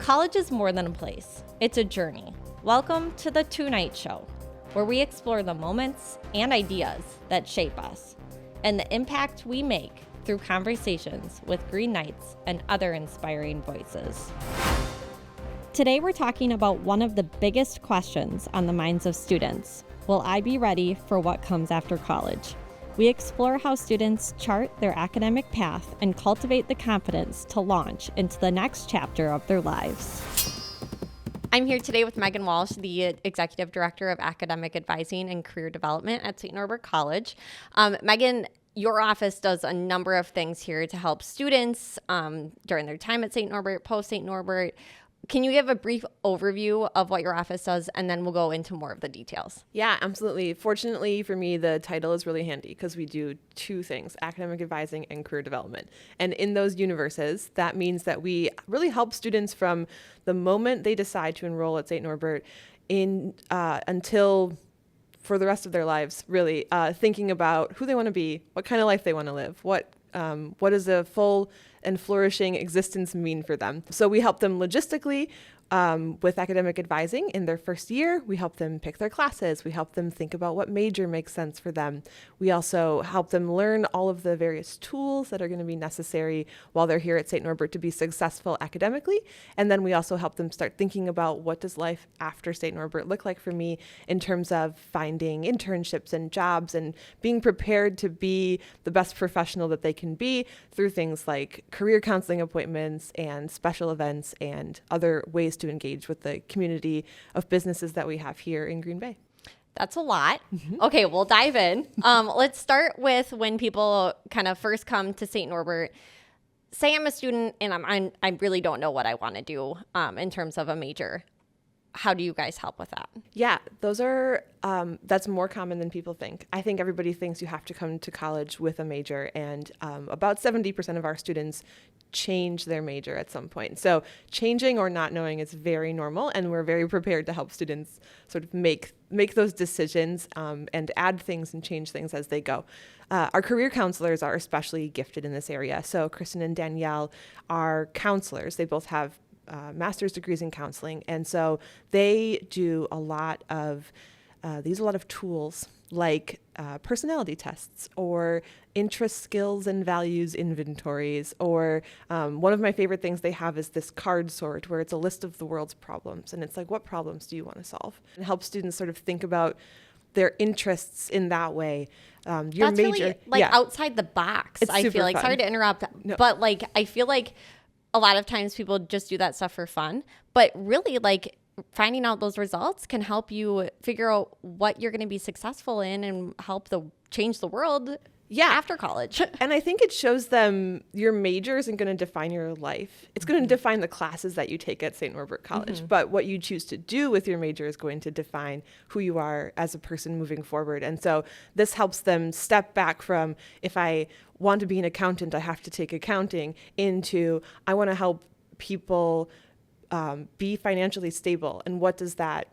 College is more than a place. It's a journey. Welcome to the Two Night Show, where we explore the moments and ideas that shape us and the impact we make through conversations with Green Knights and other inspiring voices. Today we're talking about one of the biggest questions on the minds of students. Will I be ready for what comes after college? We explore how students chart their academic path and cultivate the confidence to launch into the next chapter of their lives. I'm here today with Meghan Walsh, the Executive Director of Academic Advising and Career Development at St. Norbert College. Meghan, your office does a number of things here to help students during their time at St. Norbert, post St. Norbert. Can you give a brief overview of what your office does, and then we'll go into more of the details? Yeah, absolutely. Fortunately for me, the title is really handy because we do two things, academic advising and career development. And in those universes, that means that we really help students from the moment they decide to enroll at St. Norbert until for the rest of their lives, really thinking about who they want to be, what kind of life they want to live, what does a full and flourishing existence mean for them. So we help them logistically with academic advising in their first year. We help them pick their classes. We help them think about what major makes sense for them. We also help them learn all of the various tools that are going to be necessary while they're here at St. Norbert to be successful academically. And then we also help them start thinking about what does life after St. Norbert look like for me in terms of finding internships and jobs and being prepared to be the best professional that they can be through things like career counseling appointments and special events and other ways to engage with the community of businesses that we have here in Green Bay. That's a lot. Okay, we'll dive in. Let's start with when people kind of first come to St. Norbert. Say I'm a student and I really don't know what I want to do in terms of a major. How do you guys help with that? Yeah, that's more common than people think. I think everybody thinks you have to come to college with a major, and about 70% of our students change their major at some point. So changing or not knowing is very normal, and we're very prepared to help students sort of make those decisions and add things and change things as they go. Our career counselors are especially gifted in this area. So Kristen and Danielle are counselors. They both have master's degrees in counseling, and so they do a lot of tools like personality tests or interest, skills, and values inventories, or one of my favorite things they have is this card sort where it's a list of the world's problems, and it's like, what problems do you want to solve? And help students sort of think about their interests in that way. That's major, really outside the box. I feel like, sorry to interrupt, but I feel like a lot of times people just do that stuff for fun, but really finding out those results can help you figure out what you're going to be successful in and help change the world after college. And I think it shows them your major isn't going to define your life. It's going to define the classes that you take at St. Norbert College. But what you choose to do with your major is going to define who you are as a person moving forward. And so this helps them step back from, if I want to be an accountant, I have to take accounting, into I want to help people be financially stable. And what does that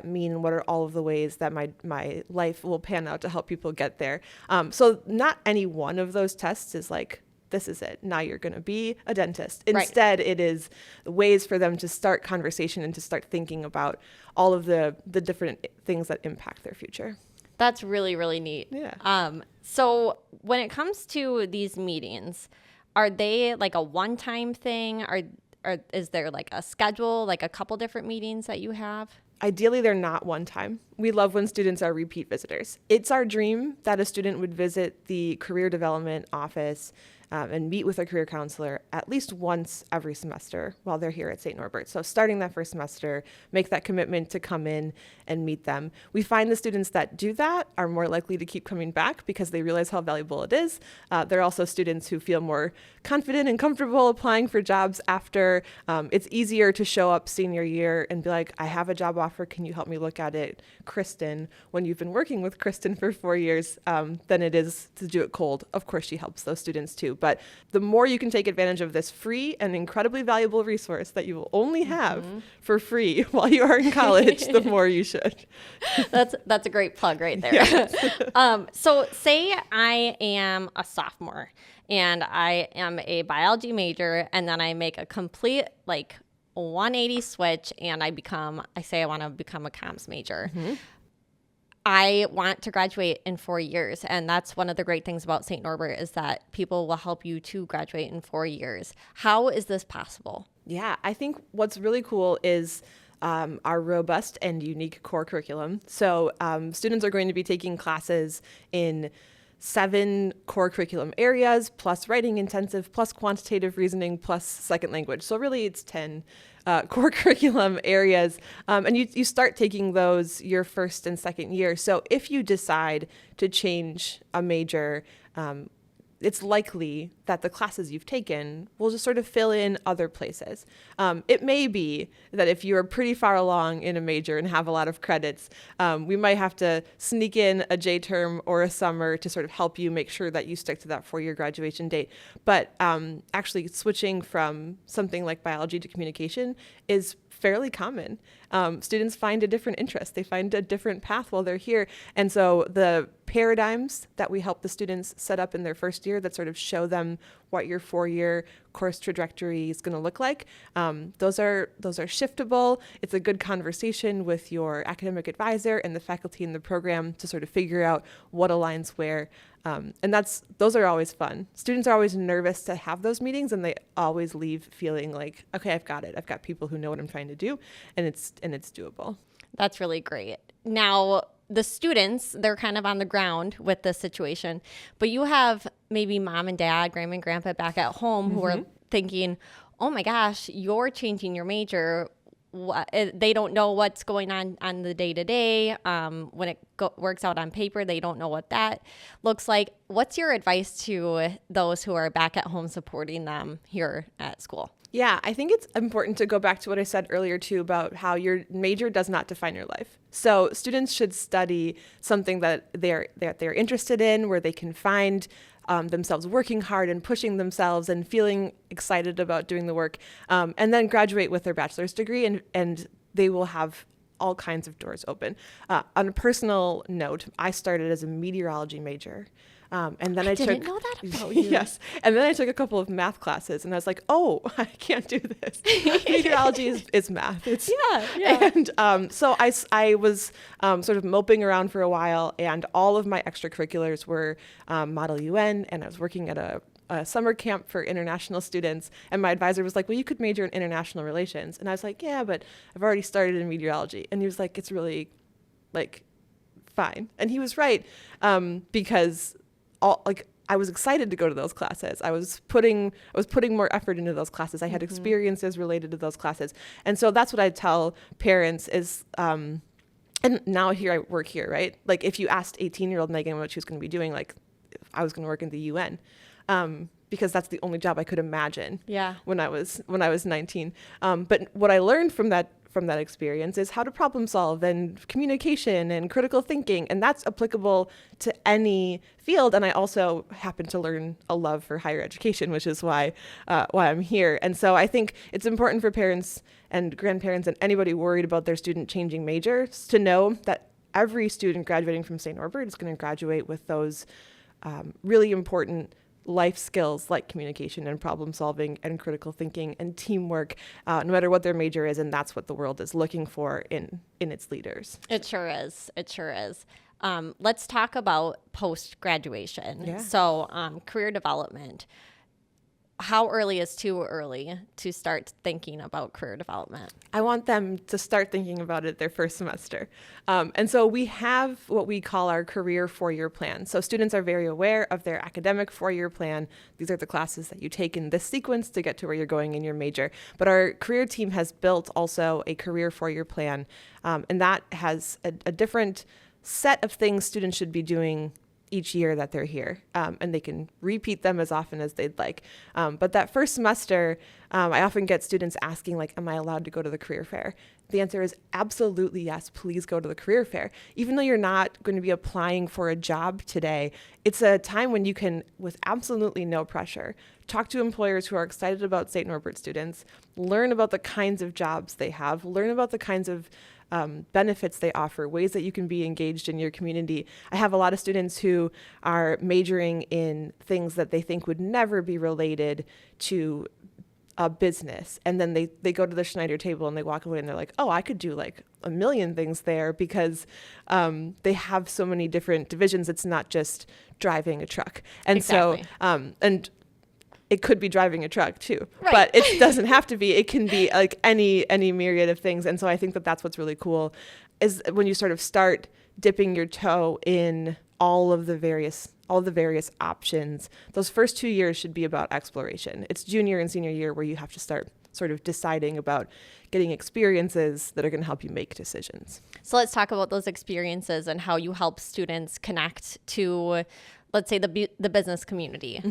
mean? And what are all of the ways that my life will pan out to help people get there? So not any one of those tests is like, this is it. Now you're going to be a dentist. Instead, It is ways for them to start conversation and to start thinking about all of the different things that impact their future. That's really, really neat. Yeah. So when it comes to these meetings, are they like a one-time thing? Or is there a schedule, a couple different meetings that you have? Ideally, they're not one time. We love when students are repeat visitors. It's our dream that a student would visit the career development office and meet with a career counselor at least once every semester while they're here at St. Norbert. So starting that first semester, make that commitment to come in and meet them. We find the students that do that are more likely to keep coming back because they realize how valuable it is. There are also students who feel more confident and comfortable applying for jobs after. It's easier to show up senior year and be like, I have a job offer, can you help me look at it, Kristen, when you've been working with Kristen for 4 years, than it is to do it cold. Of course, she helps those students too. But the more you can take advantage of this free and incredibly valuable resource that you will only have for free while you are in college, the more you should. That's a great plug right there. Yes. So say I am a sophomore and I am a biology major, and then I make a complete 180 switch and I say I want to become a comms major. I want to graduate in 4 years. And that's one of the great things about St. Norbert is that people will help you to graduate in 4 years. How is this possible? Yeah, I think what's really cool is our robust and unique core curriculum. So students are going to be taking classes in 7 core curriculum areas, plus writing intensive, plus quantitative reasoning, plus second language. So really it's 10 core curriculum areas. And you start taking those your first and second year. So if you decide to change a major, it's likely that the classes you've taken will just sort of fill in other places. It may be that if you're pretty far along in a major and have a lot of credits, we might have to sneak in a J term or a summer to sort of help you make sure that you stick to that 4-year graduation date. But actually switching from something like biology to communication is fairly common. Students find a different interest. They find a different path while they're here. And so the paradigms that we help the students set up in their first year that sort of show them what your 4-year course trajectory is going to look like, those are shiftable. It's a good conversation with your academic advisor and the faculty in the program to sort of figure out what aligns where. And those are always fun. Students are always nervous to have those meetings, and they always leave feeling like, okay, I've got it. I've got people who know what I'm trying to do, and it's doable. That's really great. Now, the students, they're kind of on the ground with this situation, but you have maybe mom and dad, grandma and grandpa back at home who are thinking, oh my gosh, you're changing your major. They don't know what's going on the day-to-day. When it works out on paper, they don't know what that looks like. What's your advice to those who are back at home supporting them here at school? Yeah, I think it's important to go back to what I said earlier too about how your major does not define your life. So students should study something that they're interested in, where they can find themselves working hard and pushing themselves and feeling excited about doing the work, and then graduate with their bachelor's degree, and they will have all kinds of doors open. On a personal note, I started as a meteorology major. And then I didn't know that about you. Yes. And then I took a couple of math classes, and I was like, oh, I can't do this. Meteorology is math. Yeah. And so I was sort of moping around for a while, and all of my extracurriculars were Model UN, and I was working at a summer camp for international students. And my advisor was like, well, you could major in international relations. And I was like, yeah, but I've already started in meteorology. And he was like, it's really fine. And he was right, because I was excited to go to those classes. I was putting more effort into those classes. I had experiences related to those classes. And so that's what I tell parents is, and now here I work here, right? Like if you asked 18-year-old Meghan what she was going to be doing, like I was going to work in the UN, because that's the only job I could imagine. Yeah. When I was 19. But what I learned from that experience is how to problem solve and communication and critical thinking, and that's applicable to any field. And I also happen to learn a love for higher education, which is why I'm here. And so I think it's important for parents and grandparents and anybody worried about their student changing majors to know that every student graduating from St. Norbert is going to graduate with those really important life skills like communication and problem solving and critical thinking and teamwork, no matter what their major is. And that's what the world is looking for in its leaders. It sure is. Let's talk about post-graduation. Yeah. So career development. How early is too early to start thinking about career development? I want them to start thinking about it their first semester. And so we have what we call our career 4-year plan. So students are very aware of their academic 4-year plan. These are the classes that you take in this sequence to get to where you're going in your major. But our career team has built also a career 4-year plan. And that has a different set of things students should be doing each year that they're here, and they can repeat them as often as they'd like. But that first semester, I often get students asking, like, am I allowed to go to the career fair? The answer is absolutely yes, please go to the career fair. Even though you're not going to be applying for a job today, it's a time when you can, with absolutely no pressure, talk to employers who are excited about St. Norbert students, learn about the kinds of jobs they have, learn about the kinds of benefits they offer, ways that you can be engaged in your community. I have a lot of students who are majoring in things that they think would never be related to a business, and then they go to the Schneider table and they walk away and they're like, oh, I could do like a million things there, because they have so many different divisions. It's not just driving a truck. And Exactly. so, and it could be driving a truck too, Right. but it doesn't have to be. It can be like any myriad of things. And so I think that that's what's really cool, is when you sort of start dipping your toe in all of the various options. Those first 2 years should be about exploration. It's junior and senior year where you have to start sort of deciding about getting experiences that are going to help you make decisions. So let's talk about those experiences and how you help students connect to, let's say, the business community.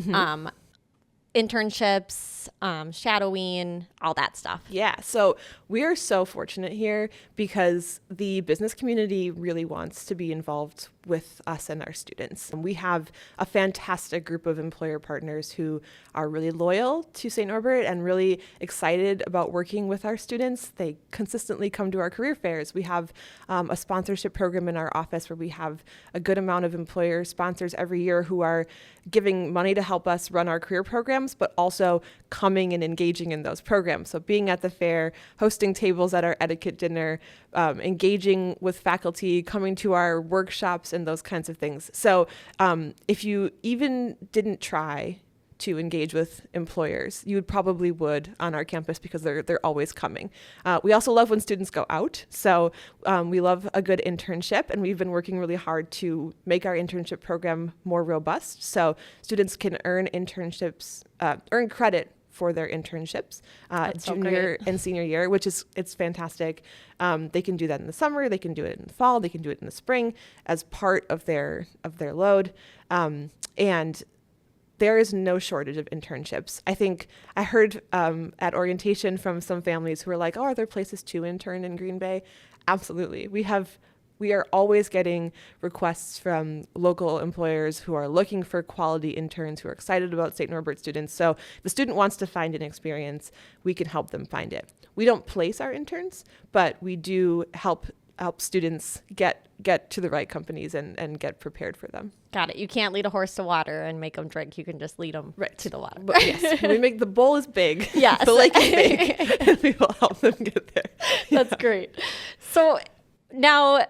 Internships, shadowing, all that stuff. Yeah, so we are so fortunate here because the business community really wants to be involved with us and our students. And we have a fantastic group of employer partners who are really loyal to St. Norbert and really excited about working with our students. They consistently come to our career fairs. We have a sponsorship program in our office where we have a good amount of employer sponsors every year who are giving money to help us run our career programs, but also coming and engaging in those programs. So being at the fair, hosting tables at our etiquette dinner, engaging with faculty, coming to our workshops and those kinds of things. So if you even didn't try to engage with employers, you probably would on our campus because they're always coming. We also love when students go out. So we love a good internship, and we've been working really hard to make our internship program more robust. So students can earn credit for their internships junior and senior year, which is, it's fantastic. They can do that in the summer, they can do it in the fall, they can do it in the spring as part of their load. And there is no shortage of internships. I think I heard at orientation from some families who were like, oh, are there places to intern in Green Bay? Absolutely. We are always getting requests from local employers who are looking for quality interns, who are excited about St. Norbert students. So if the student wants to find an experience, we can help them find it. We don't place our interns, but we do help students get to the right companies and get prepared for them. Got it. You can't lead a horse to water and make them drink. You can just lead them to the water. But yes, we make the bowl is big. Yes. The lake is big, and we will help them get there. That's great. So now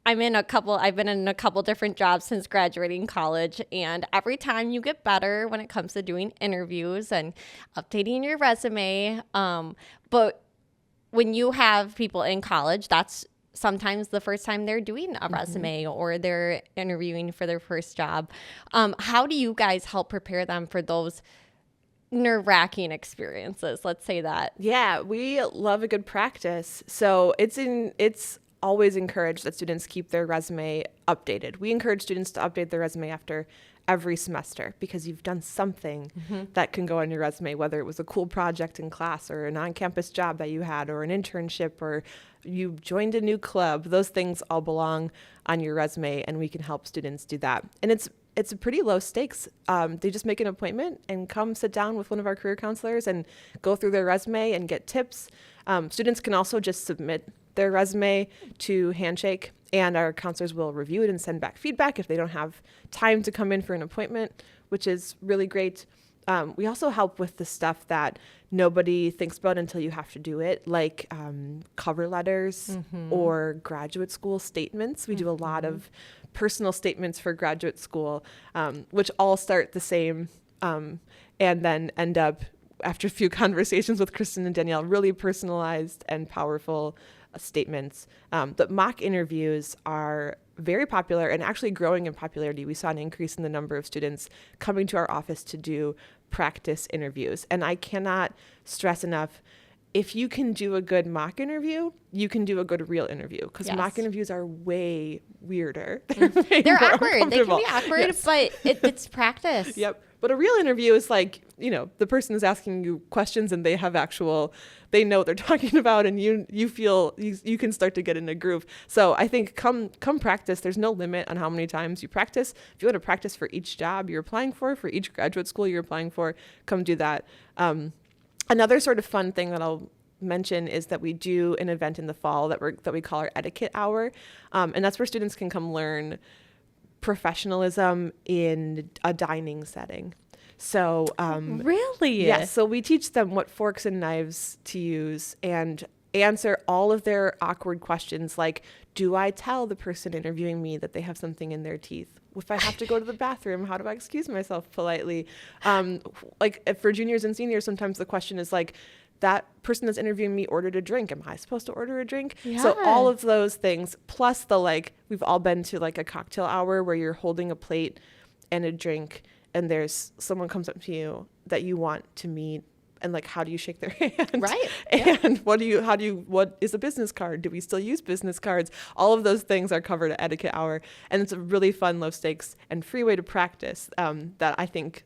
I've been in a couple different jobs since graduating college, and every time you get better when it comes to doing interviews and updating your resume. But when you have people in college, that's sometimes the first time they're doing a resume or they're interviewing for their first job. How do you guys help prepare them for those nerve-wracking experiences? Let's say that. Yeah, we love a good practice. So it's always encouraged that students keep their resume updated. We encourage students to update their resume after every semester because you've done something that can go on your resume, whether it was a cool project in class or an on-campus job that you had or an internship or you joined a new club. Those things all belong on your resume, and we can help students do that. And it's a pretty low stakes. They just make an appointment and come sit down with one of our career counselors and go through their resume and get tips. Students can also just submit their resume to Handshake, and our counselors will review it and send back feedback if they don't have time to come in for an appointment, which is really great. We also help with the stuff that nobody thinks about until you have to do it, like cover letters or graduate school statements. We do a lot of personal statements for graduate school, which all start the same and then end up, after a few conversations with Kristen and Danielle, really personalized and powerful statements. But mock interviews are very popular and actually growing in popularity. We saw an increase in the number of students coming to our office to do practice interviews. And I cannot stress enough, if you can do a good mock interview, you can do a good real interview, because mock interviews are way weirder. They're awkward. They can be awkward, but it's practice. Yep. But a real interview is like, the person is asking you questions and they know what they're talking about, and you feel you can start to get in a groove. So I think come practice. There's no limit on how many times you practice. If you want to practice for each job you're applying for each graduate school you're applying for, come do that. Another sort of fun thing that I'll mention is that we do an event in the fall that we call our etiquette hour, and that's where students can come learn professionalism in a dining setting. So Really? yes, so we teach them what forks and knives to use and answer all of their awkward questions like, do I tell the person interviewing me that they have something in their teeth? If I have to go to the bathroom, how do I excuse myself politely? Like for juniors and seniors, sometimes the question is like, that person that's interviewing me ordered a drink. Am I supposed to order a drink? Yeah. So all of those things, plus the like, we've all been to like a cocktail hour where you're holding a plate and a drink and there's someone comes up to you that you want to meet. And like, how do you shake their hand? Right. And what is a business card? Do we still use business cards? All of those things are covered at Etiquette Hour. And it's a really fun, low stakes and free way to practice that I think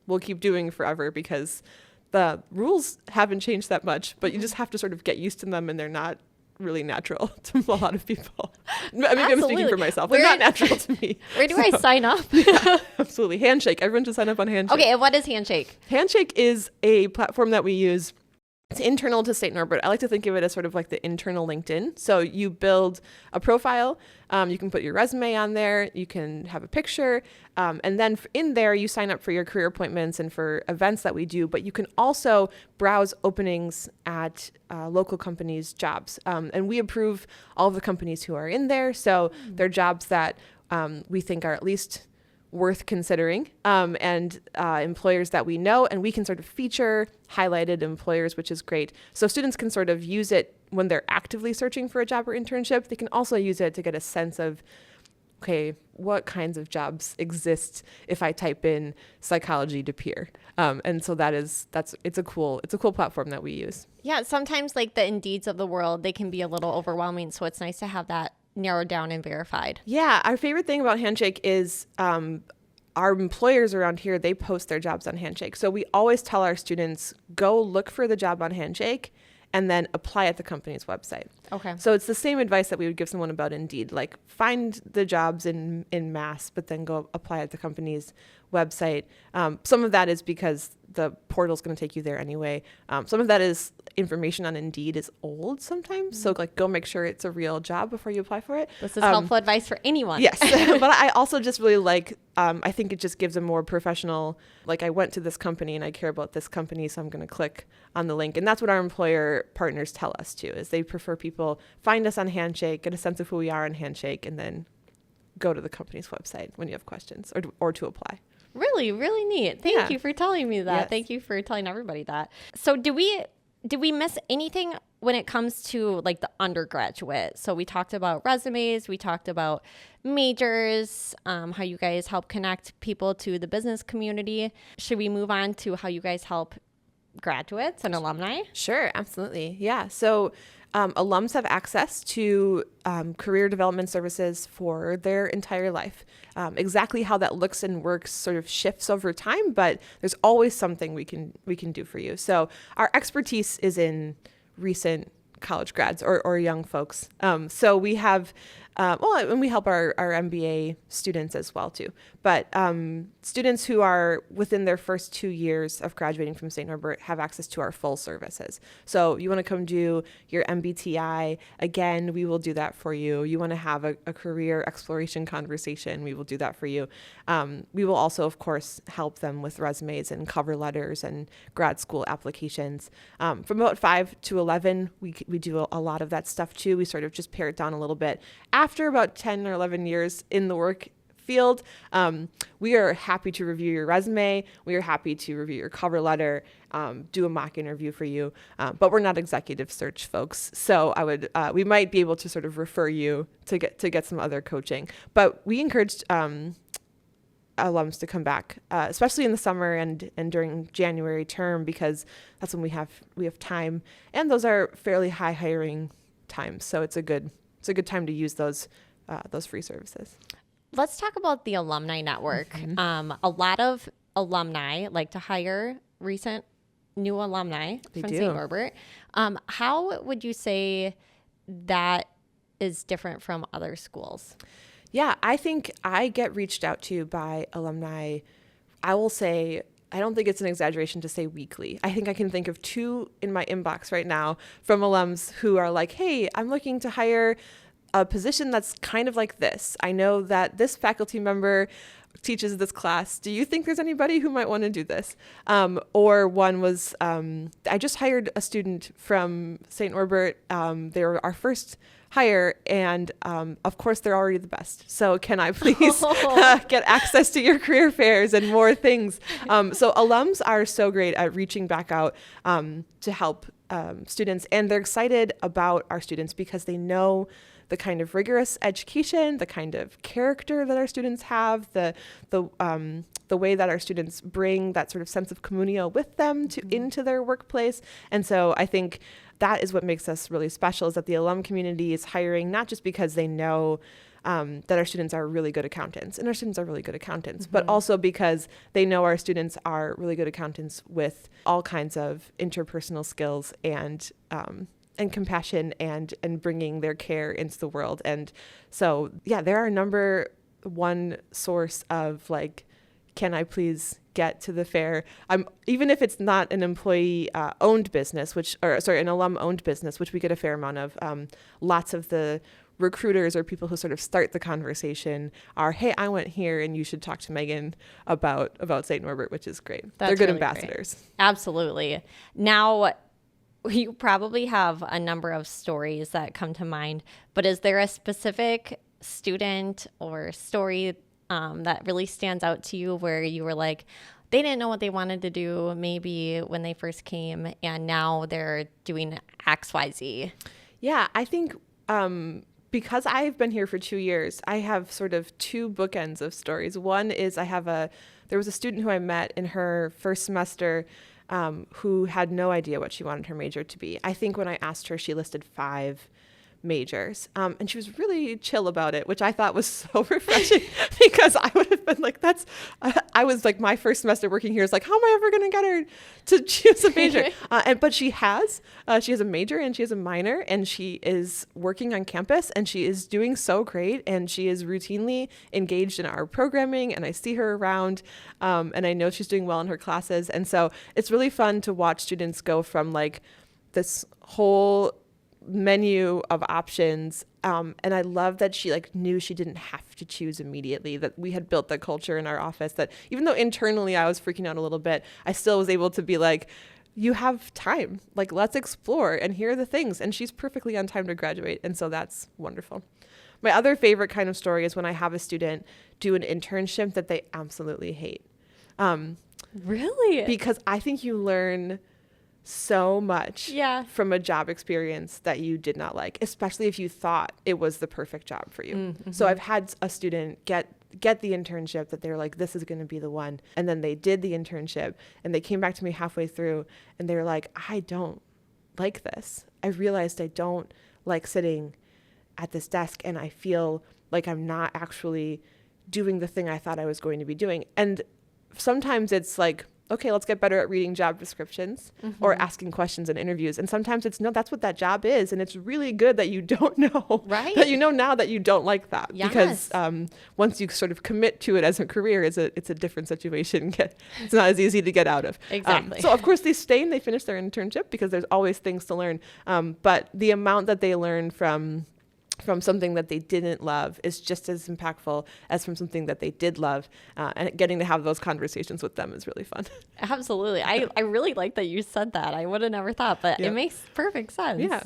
we'll keep doing forever because the rules haven't changed that much, but you just have to sort of get used to them and they're not really natural to a lot of people. Maybe Absolutely. I'm speaking for myself. They're not natural to me. Where do I sign up? Yeah, absolutely. Handshake. Everyone should sign up on Handshake. Okay, and what is Handshake? Handshake is a platform that we use. It's internal to St. Norbert. I like to think of it as sort of like the internal LinkedIn. So you build a profile. You can put your resume on there. You can have a picture. And then in there, you sign up for your career appointments and for events that we do. But you can also browse openings at local companies' jobs. And we approve all of the companies who are in there. So they're jobs that we think are at least worth considering, and employers that we know, and we can sort of feature highlighted employers, which is great. So students can sort of use it when they're actively searching for a job or internship. They can also use it to get a sense of, okay, what kinds of jobs exist if I type in psychology to peer. And so it's a cool platform that we use. Yeah, sometimes like the Indeeds of the world, they can be a little overwhelming. So it's nice to have that narrowed down and verified. Yeah, our favorite thing about Handshake is our employers around here, they post their jobs on Handshake. So we always tell our students, go look for the job on Handshake and then apply at the company's website. Okay. So it's the same advice that we would give someone about Indeed, like find the jobs in mass, but then go apply at the company's website. Some of that is because the portal's going to take you there anyway. Some of that is information on Indeed is old sometimes. So like go make sure it's a real job before you apply for it. This is helpful advice for anyone. Yes. But I also just really like, I think it just gives a more professional, like I went to this company and I care about this company, so I'm going to click on the link. And that's what our employer partners tell us too, is they prefer people find us on Handshake, get a sense of who we are on Handshake, and then go to the company's website when you have questions or to apply. Really, really neat. Thank you for telling me that. Yes. Thank you for telling everybody that. So did we miss anything when it comes to like the undergraduate? So we talked about resumes, we talked about majors, how you guys help connect people to the business community. Should we move on to how you guys help graduates and alumni? Sure, absolutely. Yeah. So alums have access to career development services for their entire life. Exactly how that looks and works sort of shifts over time, but there's always something we can do for you. So our expertise is in recent college grads or young folks. So we have, and we help our MBA students as well too. But students who are within their first 2 years of graduating from St. Norbert have access to our full services. So you want to come do your MBTI, again, we will do that for you. You want to have a career exploration conversation, we will do that for you. We will also, of course, help them with resumes and cover letters and grad school applications. From about 5 to 11, we do a lot of that stuff too. We sort of just pare it down a little bit. After about 10 or 11 years in the work field, we are happy to review your resume. We are happy to review your cover letter, do a mock interview for you. But we're not executive search folks. So we might be able to sort of refer you to get some other coaching. But we encouraged alums to come back, especially in the summer and during January term, because that's when we have time, and those are fairly high hiring times. So it's a good time to use those free services. Let's talk about the alumni network. Mm-hmm. A lot of alumni like to hire recent new alumni from St. Norbert. How would you say that is different from other schools? Yeah, I think I get reached out to by alumni, I will say, I don't think it's an exaggeration to say weekly. I think I can think of 2 in my inbox right now from alums who are like, hey, I'm looking to hire a position that's kind of like this. I know that this faculty member teaches this class. Do you think there's anybody who might want to do this? Or one was, I just hired a student from St. Norbert. They were our first hire, and of course they're already the best. So can I please get access to your career fairs and more things? So alums are so great at reaching back out to help students, and they're excited about our students because they know the kind of rigorous education, the kind of character that our students have, the way that our students bring that sort of sense of communio with them into their workplace. And so I think that is what makes us really special, is that the alum community is hiring not just because they know that our students are really good accountants, and our students are really good accountants, but also because they know our students are really good accountants with all kinds of interpersonal skills and compassion and bringing their care into the world. And so, yeah, they're our number one source of like, can I please get to the fair? Even if it's not an employee owned business, an alum owned business, which we get a fair amount of, lots of the recruiters or people who sort of start the conversation are, hey, I went here and you should talk to Meghan about St. Norbert, which is great. They're good really ambassadors. Great. Absolutely. Now, you probably have a number of stories that come to mind, but is there a specific student or story that really stands out to you where you were like, they didn't know what they wanted to do maybe when they first came, and now they're doing XYZ? Yeah, I think because I've been here for 2 years, I have sort of two bookends of stories. One is there was a student who I met in her first semester who had no idea what she wanted her major to be. I think when I asked her, she listed 5 majors. And she was really chill about it, which I thought was so refreshing because I would have been like, I was like, my first semester working here is like, how am I ever going to get her to choose a major? But she has a major and she has a minor, and she is working on campus, and she is doing so great. And she is routinely engaged in our programming, and I see her around, and I know she's doing well in her classes. And so it's really fun to watch students go from like this whole menu of options, and I love that she like knew she didn't have to choose immediately, that we had built that culture in our office that even though internally I was freaking out a little bit, I still was able to be like, you have time, like let's explore, and here are the things. And she's perfectly on time to graduate, and so that's wonderful. My other favorite kind of story is when I have a student do an internship that they absolutely hate. Really? Because I think you learn so much from a job experience that you did not like, especially if you thought it was the perfect job for you. Mm-hmm. So I've had a student get the internship that they were like, this is going to be the one. And then they did the internship, and they came back to me halfway through, and they were like, I don't like this. I realized I don't like sitting at this desk, and I feel like I'm not actually doing the thing I thought I was going to be doing. And sometimes it's like, okay, let's get better at reading job descriptions or asking questions in interviews. And sometimes it's, no, that's what that job is. And it's really good that you don't know, right? That you know now that you don't like that. Yes. Because once you sort of commit to it as a career, it's a different situation. It's not as easy to get out of. Exactly. So of course they stay and they finish their internship because there's always things to learn. But the amount that they learn from something that they didn't love is just as impactful as from something that they did love. And getting to have those conversations with them is really fun. Absolutely. I really like that you said that. I would have never thought, but it makes perfect sense. Yeah.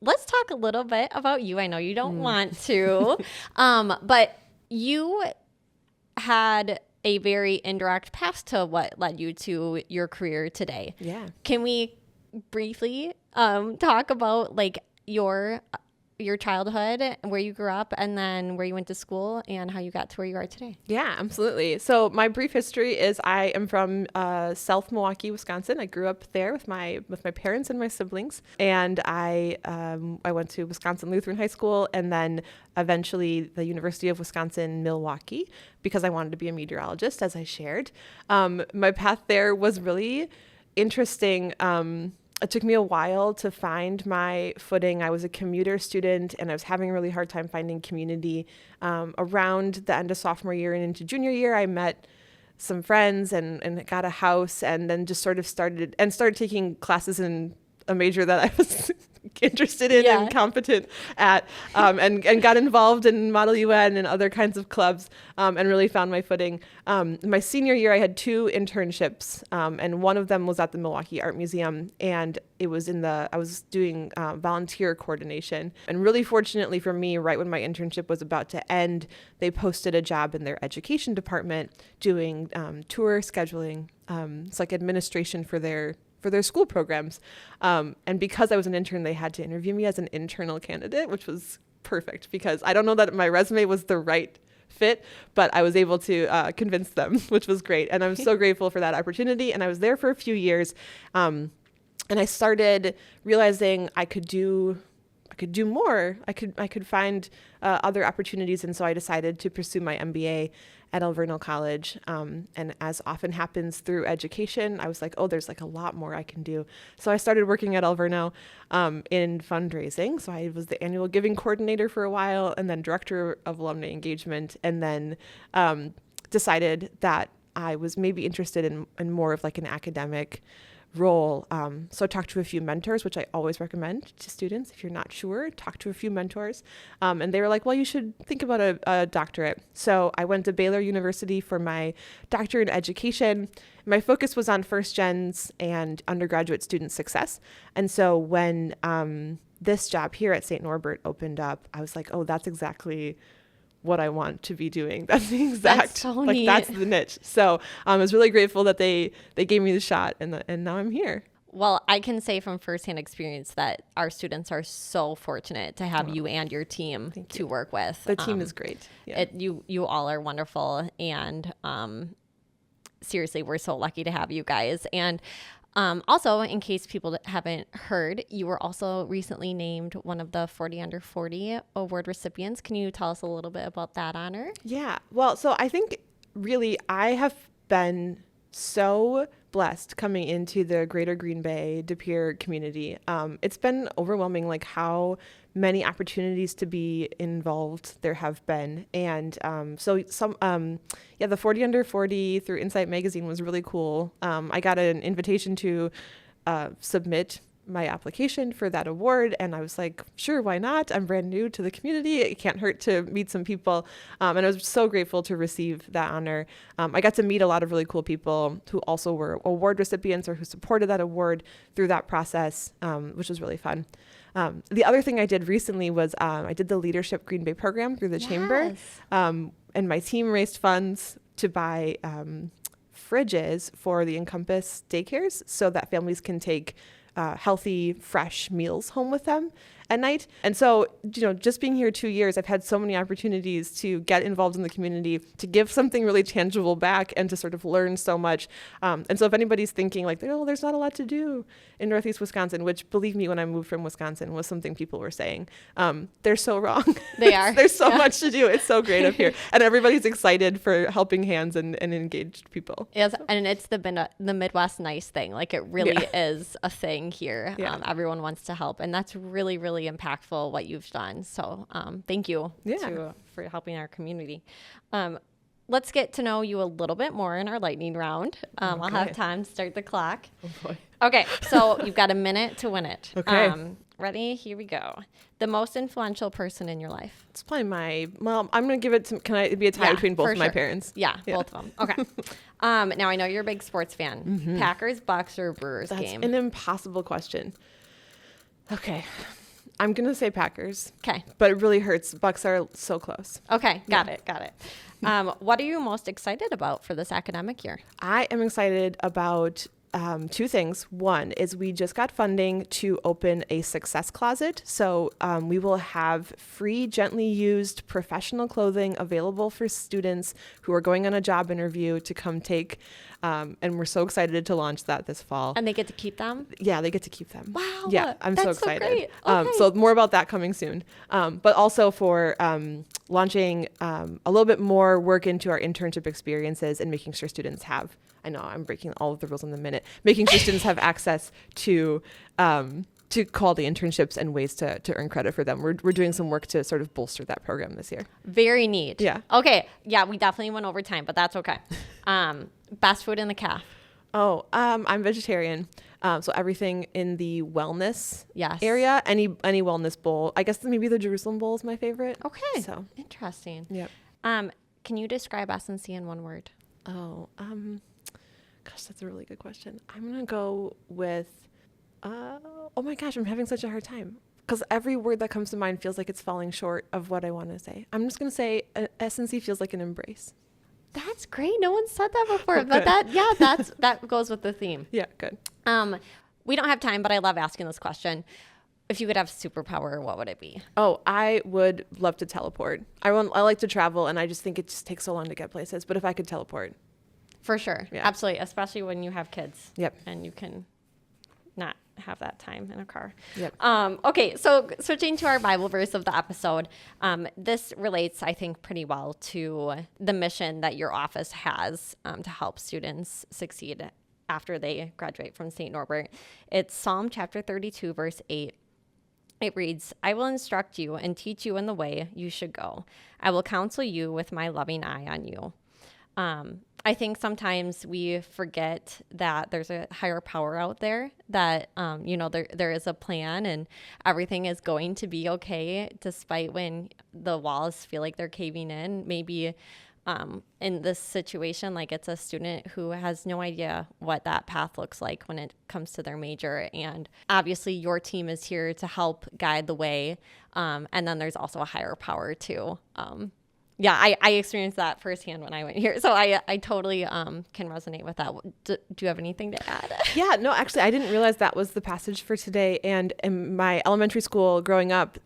Let's talk a little bit about you. I know you don't want to, but you had a very indirect path to what led you to your career today. Yeah. Can we briefly talk about like your childhood, where you grew up, and then where you went to school, and how you got to where you are today? Yeah, absolutely. So my brief history is I am from South Milwaukee, Wisconsin. I grew up there with my parents and my siblings, and I went to Wisconsin Lutheran High School, and then eventually the University of Wisconsin-Milwaukee, because I wanted to be a meteorologist, as I shared. My path there was really interesting. It took me a while to find my footing. I was a commuter student, and I was having a really hard time finding community. Around the end of sophomore year and into junior year, I met some friends and got a house, and then just sort of started taking classes in a major that I was interested in Yeah. and competent at, and got involved in Model UN and other kinds of clubs, and really found my footing. My senior year, I had 2 internships, and one of them was at the Milwaukee Art Museum, and I was doing volunteer coordination. And really fortunately for me, right when my internship was about to end, they posted a job in their education department doing tour scheduling. It's like administration for their school programs. And because I was an intern, they had to interview me as an internal candidate, which was perfect because I don't know that my resume was the right fit, but I was able to convince them, which was great. And I'm so grateful for that opportunity. And I was there for a few years. And I started realizing I could do more. I could find other opportunities. And so I decided to pursue my MBA at Norbert College. And as often happens through education, I was like, oh, there's like a lot more I can do. So I started working at Norbert in fundraising. So I was the annual giving coordinator for a while, and then director of alumni engagement, and then decided that I was maybe interested in more of like an academic role. So I talked to a few mentors, which I always recommend to students. If you're not sure, talk to a few mentors. And they were like, well, you should think about a doctorate. So I went to Baylor University for my doctorate in education. My focus was on first gens and undergraduate student success. And so when this job here at St. Norbert opened up, I was like, oh, that's exactly what I want to be doing. That's the exact, That's so neat. that's the niche. So I was really grateful that they gave me the shot, and now I'm here. Well, I can say from firsthand experience that our students are so fortunate to have you and your team to work with. The team is great. Yeah. You all are wonderful, and seriously, we're so lucky to have you guys. And also, in case people haven't heard, you were also recently named one of the 40 Under 40 award recipients. Can you tell us a little bit about that honor? Yeah. Well, so I think really I have been so blessed coming into the greater Green Bay, De Pere community. It's been overwhelming, like how many opportunities to be involved there have been. And the 40 Under 40 through Insight Magazine was really cool. I got an invitation to submit my application for that award, and I was like, sure, why not? I'm brand new to the community. It can't hurt to meet some people. And I was so grateful to receive that honor. I got to meet a lot of really cool people who also were award recipients or who supported that award through that process, which was really fun. The other thing I did recently was I did the Leadership Green Bay program through the chamber, and my team raised funds to buy fridges for the Encompass daycares so that families can take healthy, fresh meals home with them at night. And so, just being here 2 years, I've had so many opportunities to get involved in the community, to give something really tangible back, and to sort of learn so much. And so if anybody's thinking like, oh, there's not a lot to do in Northeast Wisconsin, which, believe me, when I moved from Wisconsin was something people were saying, they're so wrong. They are. There's so much to do. It's so great up here. And everybody's excited for helping hands and engaged people. Yes, and it's the Midwest nice thing. Like, it really is a thing here. Yeah. Everyone wants to help, and that's really, really impactful what you've done. So thank you for helping our community. Let's get to know you a little bit more in our lightning round. I'll have time to start the clock. Oh boy. Okay, so you've got a minute to win it. Okay. Ready? Here we go. The most influential person in your life. It's probably I'm going to give it to, can I be a tie between both of my parents? Yeah, both of them. Okay. Now I know you're a big sports fan. Mm-hmm. Packers, Bucks, or Brewers game? That's an impossible question. Okay. I'm going to say Packers. Okay. But it really hurts. Bucks are so close. Okay. Got it. What are you most excited about for this academic year? I am excited about two things. One is we just got funding to open a success closet. So we will have free, gently used professional clothing available for students who are going on a job interview to come take. And we're so excited to launch that this fall. And they get to keep them? Yeah, they get to keep them. Wow. Yeah, I'm so excited. So great. Okay. So more about that coming soon. But also for launching a little bit more work into our internship experiences and making sure students have, I know I'm breaking all of the rules in a minute, making sure students have access to quality internships and ways to earn credit for them. We're doing some work to sort of bolster that program this year. Very neat. Yeah. Okay. Yeah, we definitely went over time, but that's okay. Best food in the calf. Oh, I'm vegetarian. So everything in the wellness Yes. area, any wellness bowl. I guess maybe the Jerusalem bowl is my favorite. Okay. So, Interesting. yep. Can you describe SNC in one word? Oh, gosh, that's a really good question. I'm going to go with, oh my gosh, I'm having such a hard time. Because every word that comes to mind feels like it's falling short of what I want to say. I'm just going to say SNC feels like an embrace. That's great. No one said that before, Oh, but good. that goes with the theme. Yeah, good. We don't have time, but I love asking this question. If you could have superpower, what would it be? Oh, I would love to teleport. I like to travel, and I just think it just takes so long to get places. But if I could teleport. For sure. Yeah. Absolutely. Especially when you have kids. Yep. And you can not have that time in a car. Yep. Okay, so switching to our Bible verse of the episode, this relates, I think, pretty well to the mission that your office has to help students succeed after they graduate from St. Norbert. It's Psalm chapter 32, verse 8. It reads, I will instruct you and teach you in the way you should go. I will counsel you with my loving eye on you. I think sometimes we forget that there's a higher power out there, that, there is a plan and everything is going to be okay, despite when the walls feel like they're caving in. Maybe in this situation, like it's a student who has no idea what that path looks like when it comes to their major. And obviously your team is here to help guide the way. And then there's also a higher power too. I experienced that firsthand when I went here. So I totally can resonate with that. Do you have anything to add? Yeah, no, actually, I didn't realize that was the passage for today. And in my elementary school growing up,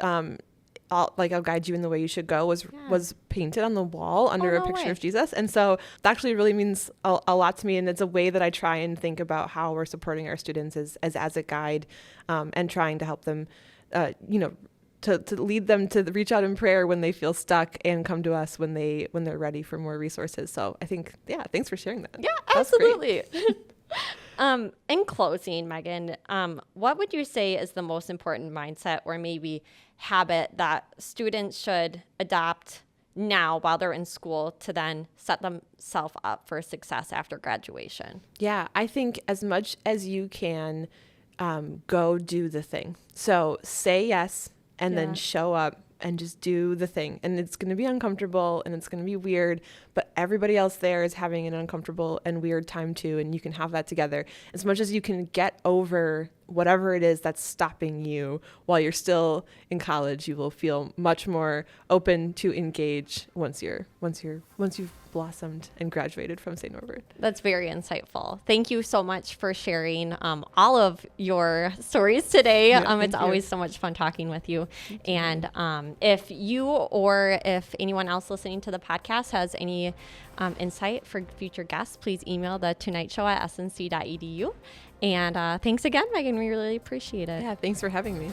I'll guide you in the way you should go was painted on the wall under a picture of Jesus. And so that actually really means a lot to me. And it's a way that I try and think about how we're supporting our students as a guide, and trying to help them, to lead them to reach out in prayer when they feel stuck and come to us when they're ready for more resources. So I think, thanks for sharing that. Yeah, absolutely. In closing, Megan, what would you say is the most important mindset or maybe habit that students should adopt now while they're in school to then set themselves up for success after graduation? Yeah, I think as much as you can, go do the thing. So say yes and then show up and just do the thing. And it's going to be uncomfortable and it's going to be weird, but everybody else there is having an uncomfortable and weird time too. And you can have that together. As much as you can get over whatever it is that's stopping you while you're still in college, you will feel much more open to engage once you've blossomed and graduated from St. Norbert. That's very insightful. Thank you so much for sharing all of your stories today. It's always so much fun talking with you. And if you or if anyone else listening to the podcast has any insight for future guests, please email the Tonight Show at snc.edu. And thanks again, Megan. We really appreciate it. Yeah, thanks for having me.